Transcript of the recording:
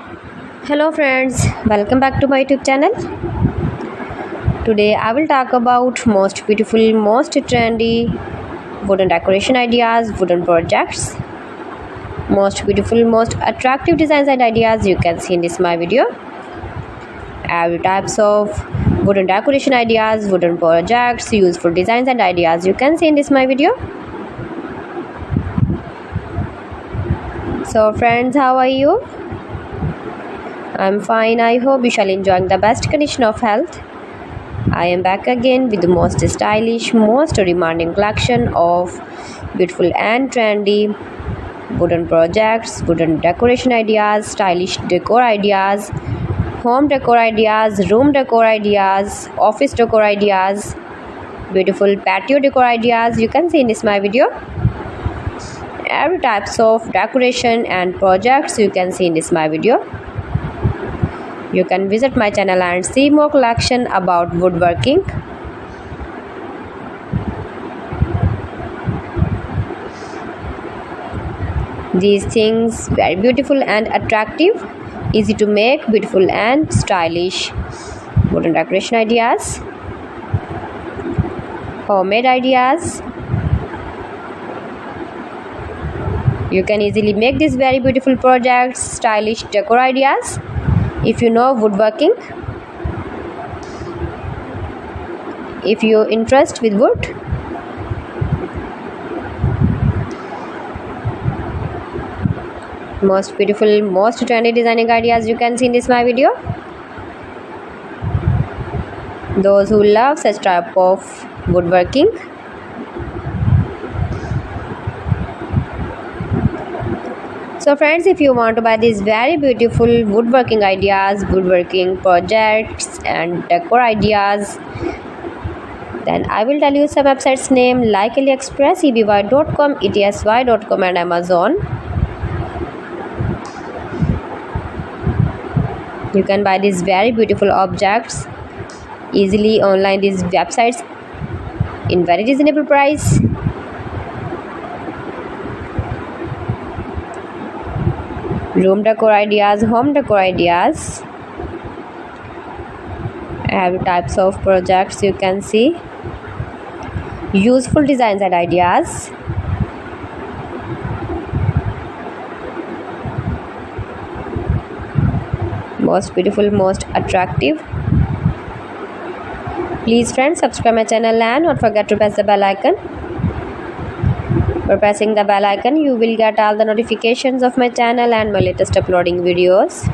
Hello friends, welcome back to my YouTube channel. Today I will talk about most beautiful, most trendy wooden decoration ideas, wooden projects, most beautiful, most attractive designs and ideas you can see in this my video. Every types of wooden decoration ideas, wooden projects, useful designs and ideas you can see in this my video. So friends, how are you? I'm fine. I hope you shall enjoying the best condition of health. I am back again with the most stylish, most demanding collection of beautiful and trendy wooden projects, wooden decoration ideas, stylish decor ideas, home decor ideas, room decor ideas, office decor ideas, beautiful patio decor ideas you can see in this my video. Every types of decoration and projects you can see in this my video. You can visit my channel and see more collection about woodworking. These things very beautiful and attractive, easy to make, beautiful and stylish wooden decoration ideas, homemade ideas. You can easily make these very beautiful projects, stylish decor ideas if you know woodworking. If you interest with wood, most beautiful, most trendy designing ideas you can see in this my video. Those who love such type of woodworking, so friends, if you want to buy these very beautiful woodworking ideas, woodworking projects and decor ideas, then I will tell you some websites name like AliExpress, eby.com, etsy.com and Amazon. You can buy these very beautiful objects easily online these websites in very reasonable price. Room decor ideas, home decor ideas, every types of projects you can see, useful designs and ideas, most beautiful, most attractive. Please friends, subscribe my channel and don't forget to press the bell icon. For pressing the bell icon, you will get all the notifications of my channel and my latest uploading videos.